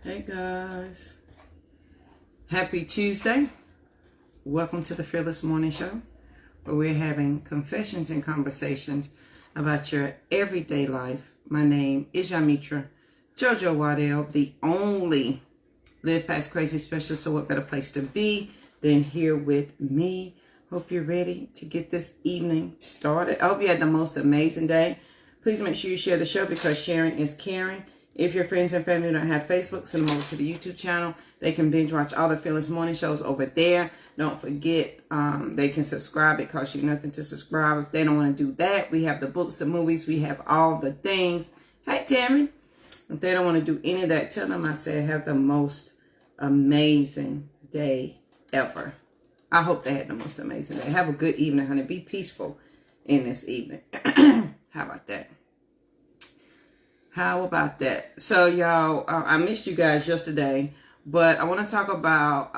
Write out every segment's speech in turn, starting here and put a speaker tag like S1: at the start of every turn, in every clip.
S1: Hey guys, happy Tuesday. Welcome to the Fearless Morning Show, where we're having confessions and conversations about your everyday life. My name is Yamitra Jojo Waddell, the only Live Past Crazy specialist. So what better place to be than here with me? Hope you're ready to get this evening started. I hope you had the most amazing day. Please make sure you share the show because sharing is caring. If your friends and family don't have Facebook, send them over to the YouTube channel. They can binge watch all the Fearless Morning shows over there. Don't forget, they can subscribe. It costs you nothing to subscribe. If they don't want to do that, we have the books, the movies. We have all the things. Hey, Tammy. If they don't want to do any of that, tell them I said have the most amazing day ever. I hope they had the most amazing day. Have a good evening, honey. Be peaceful in this evening. How about that? How about that? So, y'all, I missed you guys yesterday, but I want to talk about,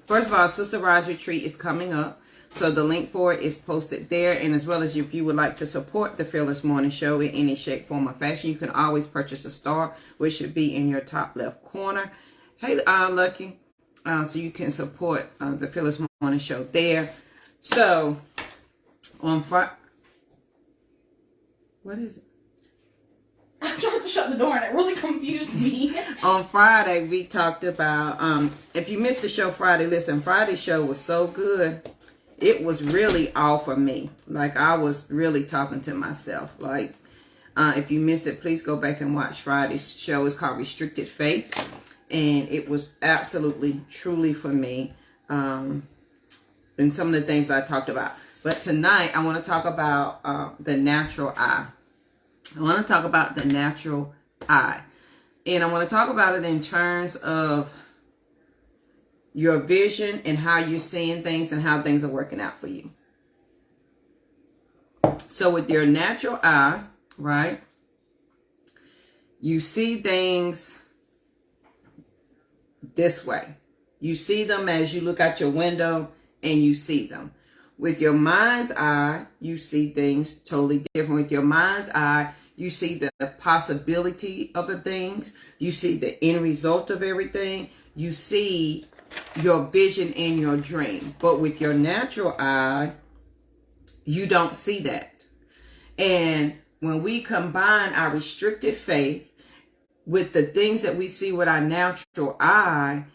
S1: first of all, Sister Rise Retreat is coming up. So the link for it is posted there. And as well as if you would like to support the Fearless Morning Show in any shape, form, or fashion, you can always purchase a star, which should be in your top left corner. Hey, Lucky. So you can support the Fearless Morning Show there. So, on Friday, what is it?
S2: I tried to shut the door and it really confused me.
S1: On Friday, we talked about, if you missed the show Friday, listen, Friday's show was so good. It was really all for me. Like, I was really talking to myself. Like, if you missed it, please go back and watch Friday's show. It's called Restricted Faith. And it was absolutely, truly for me. And some of the things that I talked about. But tonight, I want to talk about the natural eye. I want to talk about the natural eye. And I want to talk about it in terms of your vision and how you're seeing things and how things are working out for you. So with your natural eye, right, you see things this way. You see them as you look out your window and you see them. With your mind's eye, you see things totally different. With your mind's eye, you see the possibility of the things. You see the end result of everything. You see your vision in your dream. But with your natural eye, you don't see that. And when we combine our restricted faith with the things that we see with our natural eye,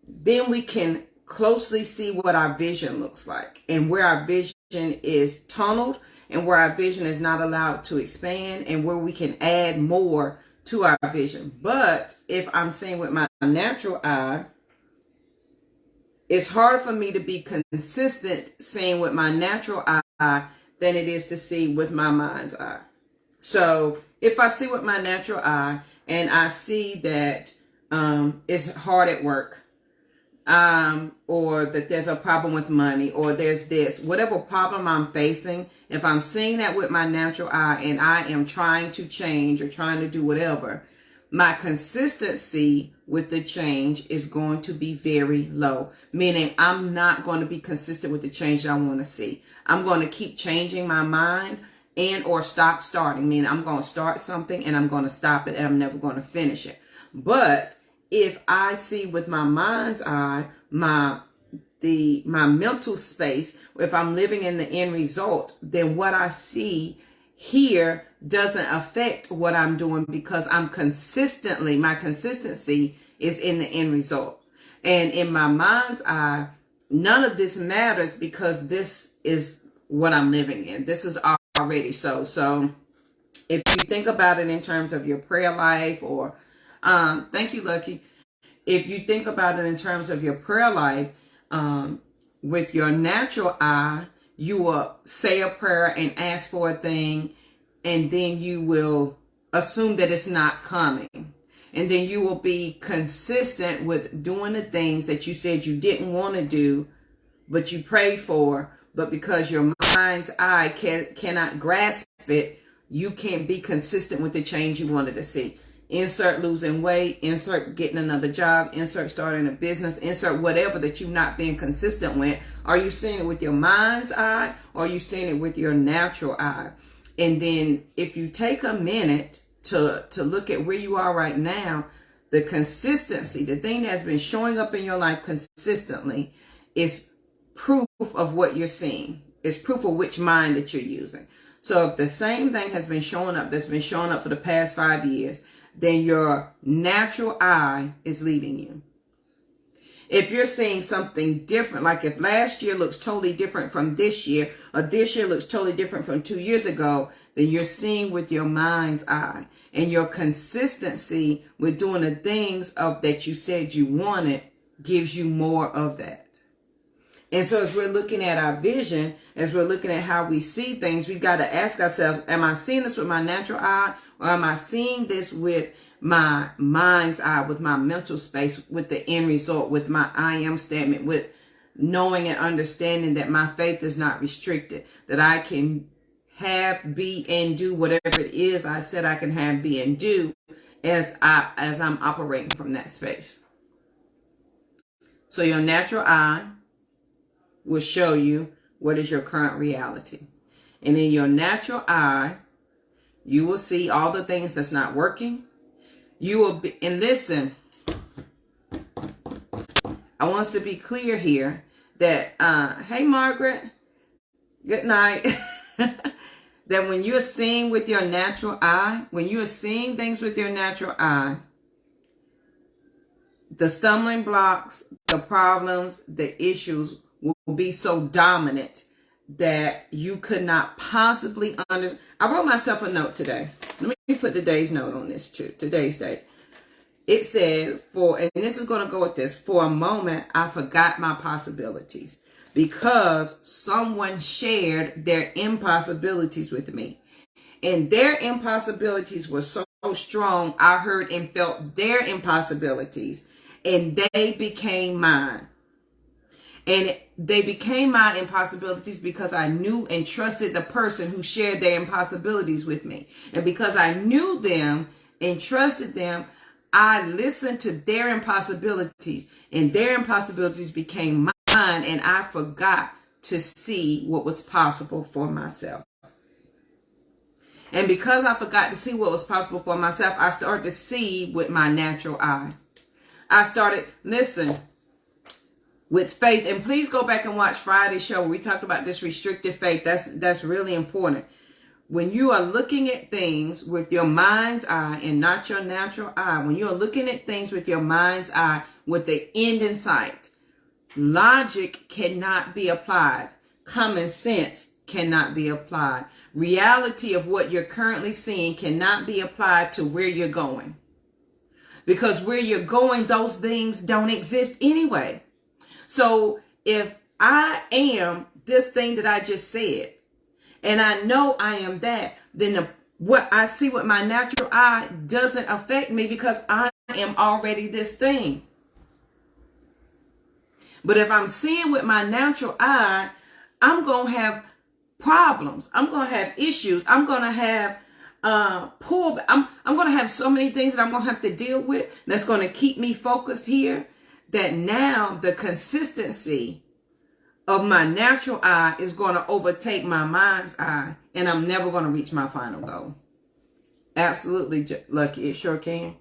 S1: then we can closely see what our vision looks like and where our vision is tunneled and where our vision is not allowed to expand and where we can add more to our vision. But if I'm seeing with my natural eye, it's harder for me to be consistent seeing with my natural eye than it is to see with my mind's eye. So if I see with my natural eye and I see that it's hard at work, or that there's a problem with money, or there's this, whatever problem I'm facing, if I'm seeing that with my natural eye and I am trying to change or trying to do whatever, my consistency with the change is going to be very low, meaning I'm not going to be consistent with the change that I want to see. I'm going to keep changing my mind and or stop starting, meaning I'm going to start something and I'm going to stop it and I'm never going to finish it. But if I see with my mind's eye, my mental space, if I'm living in the end result, then what I see here doesn't affect what I'm doing because my consistency is in the end result. And in my mind's eye, none of this matters because this is what I'm living in. This is already so. So if you think about it in terms of your prayer life or thank you, Lucky. If you think about it in terms of your prayer life, with your natural eye, you will say a prayer and ask for a thing, and then you will assume that it's not coming. And then you will be consistent with doing the things that you said you didn't want to do, but you prayed for. But because your mind's eye cannot grasp it, you can't be consistent with the change you wanted to see. Insert losing weight, insert getting another job, insert starting a business, insert whatever that you're not being consistent with. Are you seeing it with your mind's eye or are you seeing it with your natural eye? And then if you take a minute to look at where you are right now, the consistency, the thing that's been showing up in your life consistently is proof of what you're seeing. It's proof of which mind that you're using. So if the same thing has been showing up, that's been showing up for the past 5 years, then your natural eye is leading you. If you're seeing something different, like if last year looks totally different from this year, or this year looks totally different from 2 years ago, then you're seeing with your mind's eye. And your consistency with doing the things that you said you wanted gives you more of that. And so as we're looking at our vision, as we're looking at how we see things, we've got to ask ourselves, am I seeing this with my natural eye, or am I seeing this with my mind's eye, with my mental space, with the end result, with my I am statement, with knowing and understanding that my faith is not restricted, that I can have, be, and do whatever it is I said I can have, be, and do as I'm operating from that space. So your natural eye will show you what is your current reality. And in your natural eye, you will see all the things that's not working. You will be, and listen, I want us to be clear here that, hey, Margaret, good night. That when you're seeing with your natural eye, when you are seeing things with your natural eye, the stumbling blocks, the problems, the issues will be so dominant that you could not possibly understand. I wrote myself a note today. Let me put today's note on this too, today's date. It said, and this is going to go with this, for a moment, I forgot my possibilities because someone shared their impossibilities with me. And their impossibilities were so strong, I heard and felt their impossibilities, and they became mine. And they became my impossibilities because I knew and trusted the person who shared their impossibilities with me. And because I knew them and trusted them, I listened to their impossibilities, and their impossibilities became mine, and I forgot to see what was possible for myself. And because I forgot to see what was possible for myself, I started to see with my natural eye. I started, listen, with faith, and please go back and watch Friday's show where we talked about this restricted faith. That's really important. When you are looking at things with your mind's eye and not your natural eye, when you are looking at things with your mind's eye with the end in sight, logic cannot be applied. Common sense cannot be applied. Reality of what you're currently seeing cannot be applied to where you're going. Because where you're going, those things don't exist anyway. So if I am this thing that I just said, and I know I am that, then what I see with my natural eye doesn't affect me because I am already this thing. But if I'm seeing with my natural eye, I'm going to have problems. I'm going to have issues. I'm going to have pullback. I'm going to have so many things that I'm going to have to deal with that's going to keep me focused here, that now the consistency of my natural eye is going to overtake my mind's eye, and I'm never going to reach my final goal. Absolutely, Lucky, it sure can.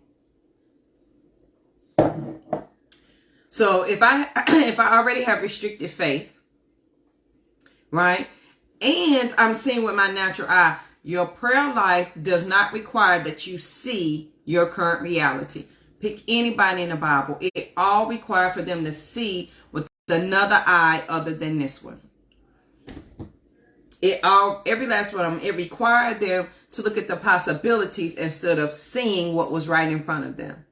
S1: So if I already have restricted faith, right, and I'm seeing with my natural eye, your prayer life does not require that you see your current reality. Pick anybody in the Bible. It all requires for them to see with another eye other than this one. Every last one of them, it required them to look at the possibilities instead of seeing what was right in front of them.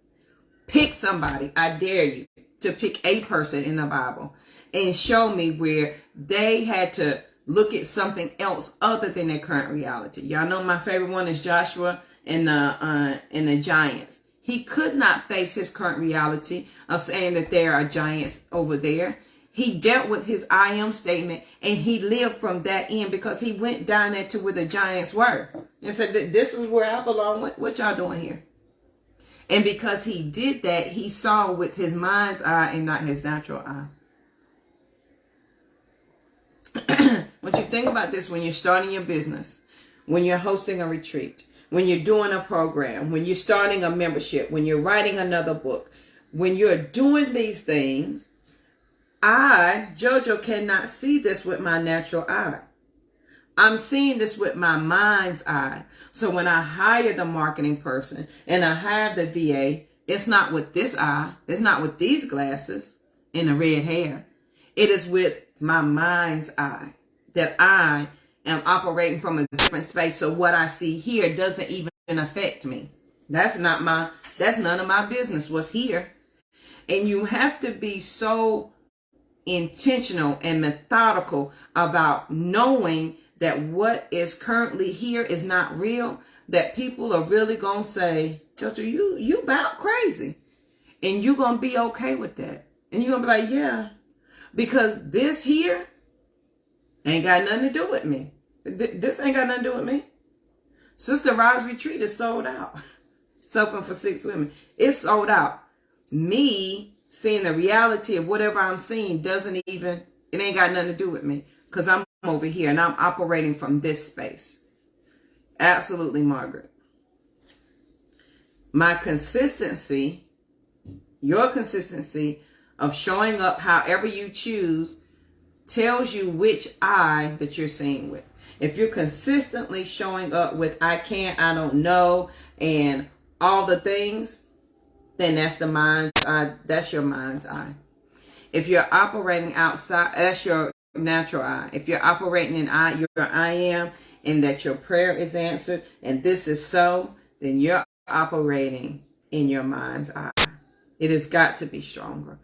S1: Pick somebody. I dare you to pick a person in the Bible and show me where they had to look at something else other than their current reality. Y'all know my favorite one is Joshua and the giants. He could not face his current reality of saying that there are giants over there. He dealt with his I am statement, and he lived from that end because he went down there to where the giants were and said that this is where I belong. What y'all doing here? And because he did that, he saw with his mind's eye and not his natural eye. When you think about this, when you're starting your business, when you're hosting a retreat, when you're doing a program, when you're starting a membership, when you're writing another book, when you're doing these things, I, JoJo, cannot see this with my natural eye. I'm seeing this with my mind's eye. So when I hire the marketing person and I hire the VA, it's not with this eye. It's not with these glasses and the red hair. It is with my mind's eye that I am operating from a different space. So what I see here doesn't even affect me. That's none of my business what's here. And you have to be so intentional and methodical about knowing that what is currently here is not real, that people are really going to say, JoJo, you about crazy. And you're going to be okay with that. And you're going to be like, yeah, because this here ain't got nothing to do with me. This ain't got nothing to do with me. Sister Rod's Retreat is sold out. It's open for 6 women. It's sold out. Me seeing the reality of whatever I'm seeing it ain't got nothing to do with me. Because I'm over here and I'm operating from this space. Absolutely, Margaret. My consistency, your consistency of showing up however you choose tells you which I that you're seeing with. If you're consistently showing up with I can't, I don't know, and all the things, then that's the mind's eye. That's your mind's eye. If you're operating outside, that's your natural eye. If you're operating in your I am, and that your prayer is answered, and this is so, then you're operating in your mind's eye. It has got to be stronger.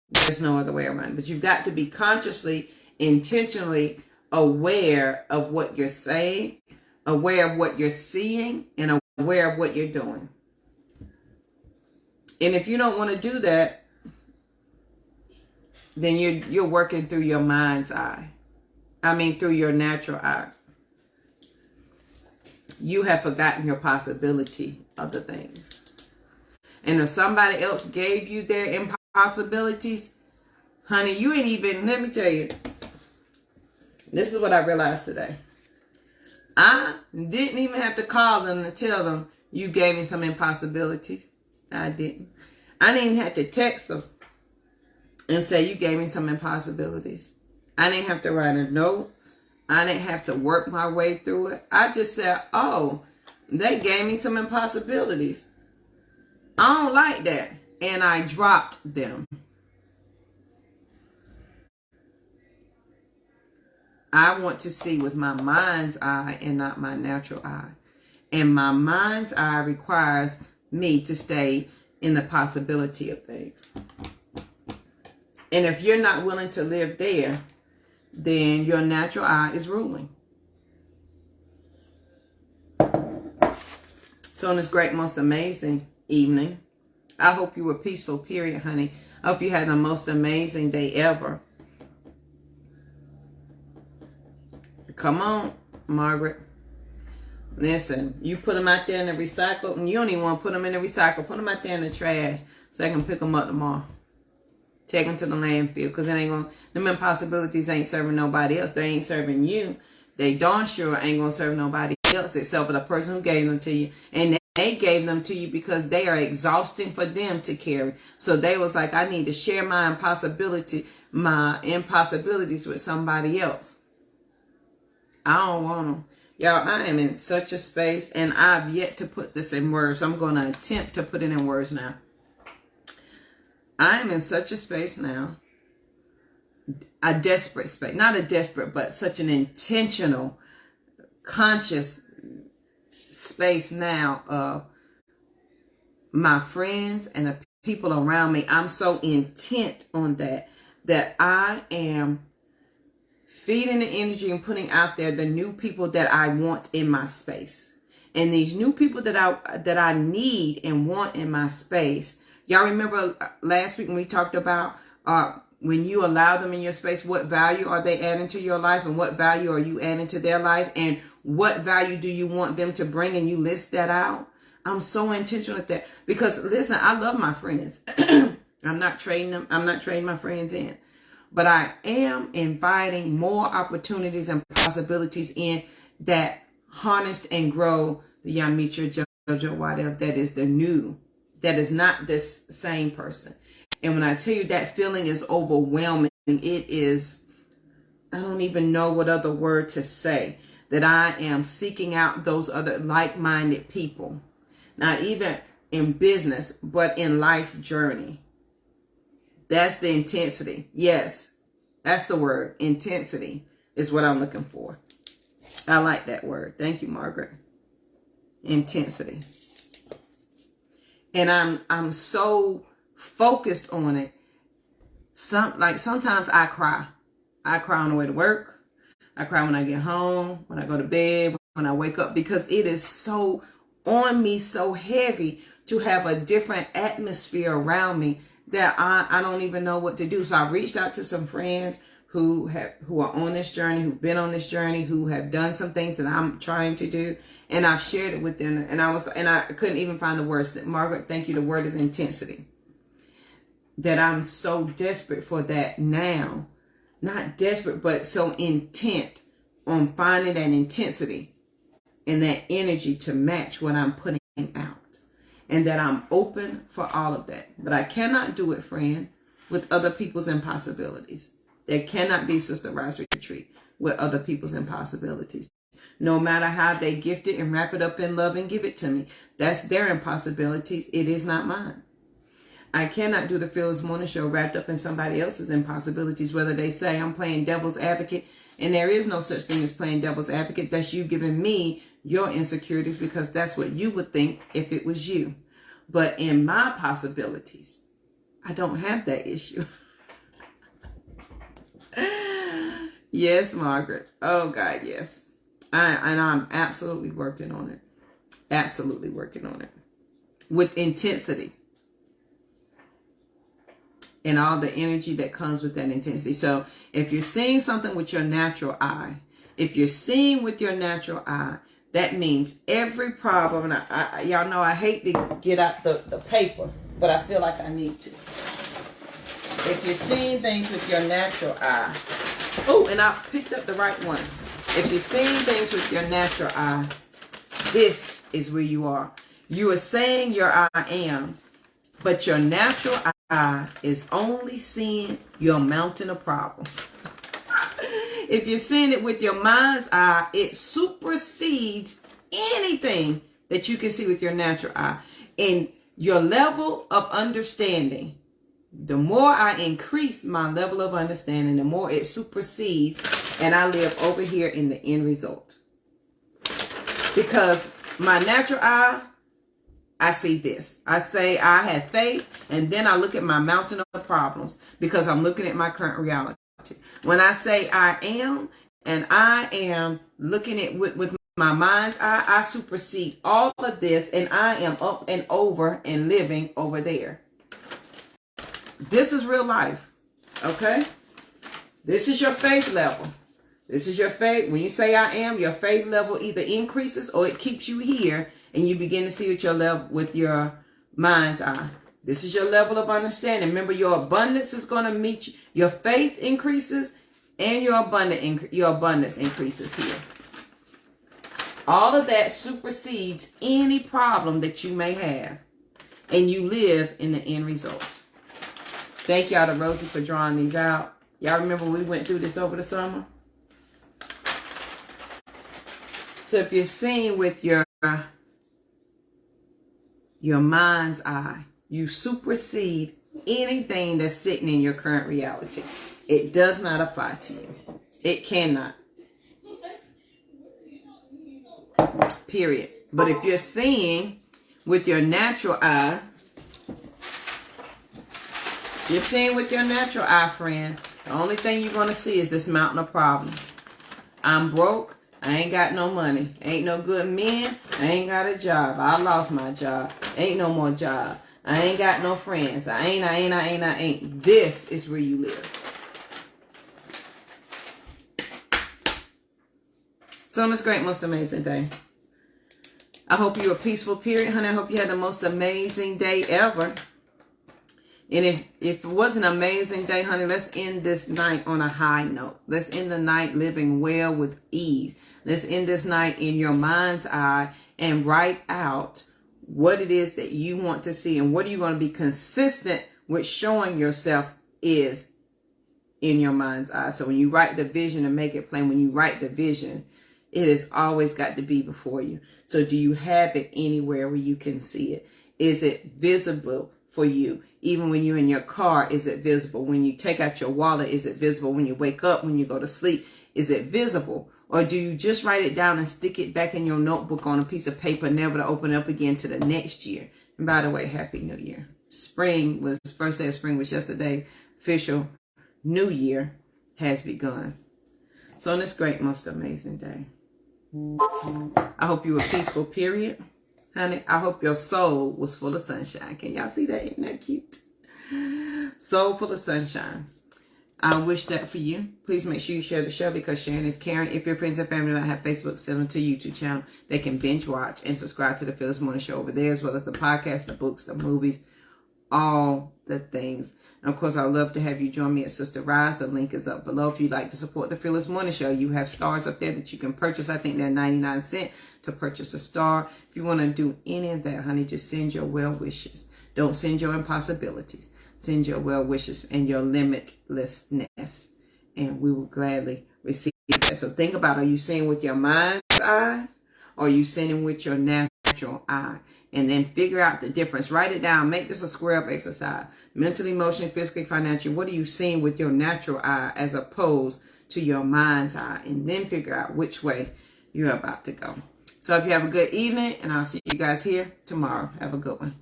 S1: There's no other way around. But you've got to be consciously, intentionally aware of what you're saying, aware of what you're seeing, and aware of what you're doing. And if you don't want to do that, then you're working through your mind's eye. Through your natural eye. You have forgotten your possibility of the things. And if somebody else gave you their impossibilities, honey, you ain't even, let me tell you, this is what I realized today. I didn't even have to call them to tell them you gave me some impossibilities. I didn't. I didn't even have to text them and say you gave me some impossibilities. I didn't have to write a note. I didn't have to work my way through it. I just said, oh, they gave me some impossibilities. I don't like that. And I dropped them. I want to see with my mind's eye and not my natural eye. And my mind's eye requires me to stay in the possibility of things. And if you're not willing to live there, then your natural eye is ruling. So on this great, most amazing evening, I hope you were peaceful, period, honey. I hope you had the most amazing day ever. Come on, Margaret. Listen, you put them out there in the recycle, and you don't even want to put them in the recycle. Put them out there in the trash so I can pick them up tomorrow. Take them to the landfill, because it ain't gonna, them impossibilities ain't serving nobody else. They ain't serving you. They darn sure ain't gonna serve nobody else except for the person who gave them to you. And they gave them to you because they are exhausting for them to carry. So they was like, I need to share my impossibilities with somebody else. I don't want them. Y'all, I am in such a space, and I've yet to put this in words. I'm going to attempt to put it in words now. I am in such a space now, a desperate space, not a desperate, but such an intentional, conscious space now of my friends and the people around me. I'm so intent on that I am feeding the energy and putting out there the new people that I want in my space. And these new people that I need and want in my space. Y'all remember last week when we talked about when you allow them in your space, what value are they adding to your life, and what value are you adding to their life, and what value do you want them to bring, and you list that out. I'm so intentional with that because listen, I love my friends. I'm not trading them. I'm not trading my friends in, but I am inviting more opportunities and possibilities in that harness and grow the Yamitra Jojo Waddell, that is the new, that is not this same person. And when I tell you that feeling is overwhelming, it is, I don't even know what other word to say, that I am seeking out those other like-minded people, not even in business, but in life journey. That's the intensity. Yes, that's the word. Intensity is what I'm looking for. I like that word. Thank you, Margaret. Intensity. And I'm so focused on it. Sometimes I cry. I cry on the way to work. I cry when I get home, when I go to bed, when I wake up, because it is so on me, so heavy to have a different atmosphere around me that I don't even know what to do. So I reached out to some friends who are on this journey, who've been on this journey, who have done some things that I'm trying to do, and I've shared it with them. And I couldn't even find the words. That Margaret, thank you. The word is intensity. That I'm so desperate for that now. Not desperate, but so intent on finding that intensity and that energy to match what I'm putting out. And that I'm open for all of that. But I cannot do it, friend, with other people's impossibilities. There cannot be Sister Rise Retreat with other people's impossibilities. No matter how they gift it and wrap it up in love and give it to me. That's their impossibilities. It is not mine. I cannot do the Fearless Morning Show wrapped up in somebody else's impossibilities, whether they say I'm playing devil's advocate, and there is no such thing as playing devil's advocate. That's you giving me your insecurities because that's what you would think if it was you. But in my possibilities, I don't have that issue. Yes, Margaret. Oh, God, yes. And I'm absolutely working on it. Absolutely working on it. With intensity. And all the energy that comes with that intensity. So if you're seeing something with your natural eye, if you're seeing with your natural eye, that means every problem, and y'all know I hate to get out the paper, but I feel like I need to. If you're seeing things with your natural eye, oh, and I picked up the right one. If you're seeing things with your natural eye, this is where you are. You are saying your I am, but your natural eye is only seeing your mountain of problems. If you're seeing it with your mind's eye, it supersedes anything that you can see with your natural eye. And your level of understanding, the more I increase my level of understanding, the more it supersedes, and I live over here in the end result. Because my natural eye, I see this. I say I have faith, and then I look at my mountain of problems because I'm looking at my current reality. When I say I am, and I am looking at with my mind's eye, I supersede all of this, and I am up and over and living over there. This is real life, okay? This is your faith level. This is your faith. When you say I am, your faith level either increases or it keeps you here, and you begin to see with your level, with your mind's eye. This is your level of understanding. Remember, your abundance is going to meet you. Your faith increases, and your abundance increases here. All of that supersedes any problem that you may have, and you live in the end result. Thank y'all to Rosie for drawing these out. Y'all remember we went through this over the summer? So if you're seeing with your mind's eye, you supersede anything that's sitting in your current reality. It does not apply to you. It cannot. Period. But if you're seeing with your natural eye, you're seeing with your natural eye, friend, the only thing you're going to see is this mountain of problems. I'm broke. I ain't got no money. Ain't no good men. I ain't got a job. I lost my job. Ain't no more job. I ain't got no friends. I ain't. This is where you live. So on this great, most amazing day, I hope you a peaceful period, honey. I hope you had the most amazing day ever. And if it was an amazing day, honey, let's end this night on a high note. Let's end the night living well with ease. Let's end this night in your mind's eye and write out what it is that you want to see and what are you going to be consistent with showing yourself is in your mind's eye. So when you write the vision and make it plain, when you write the vision, it has always got to be before you. So do you have it anywhere where you can see it? Is it visible for you? Even when you're in your car, is it visible? When you take out your wallet, is it visible? When you wake up, when you go to sleep, is it visible? Or do you just write it down and stick it back in your notebook on a piece of paper, never to open up again to the next year? And by the way, Happy New Year. Spring was, first day of spring was yesterday. Official New Year has begun. So on this great, most amazing day, I hope you were peaceful, period. Honey, I hope your soul was full of sunshine. Can y'all see that? Isn't that cute? Soul full of sunshine. I wish that for you. Please make sure you share the show because sharing is caring. If your friends and family don't have Facebook, send them to YouTube channel. They can binge watch and subscribe to the Phyllis Morning Show over there, as well as the podcast, the books, the movies, all the things. And of course, I'd love to have you join me at Sister Rise. The link is up below. If you'd like to support the Phyllis Morning Show, you have stars up there that you can purchase. I think they're 99 cents to purchase a star. If you want to do any of that, honey, just send your well wishes. Don't send your impossibilities. Send your well wishes and your limitlessness, and we will gladly receive that. So think about, are you seeing with your mind's eye, or are you seeing with your natural eye? And then figure out the difference. Write it down. Make this a square up exercise. Mentally, emotionally, physically, financially. What are you seeing with your natural eye as opposed to your mind's eye? And then figure out which way you're about to go. So I hope you have a good evening, and I'll see you guys here tomorrow. Have a good one.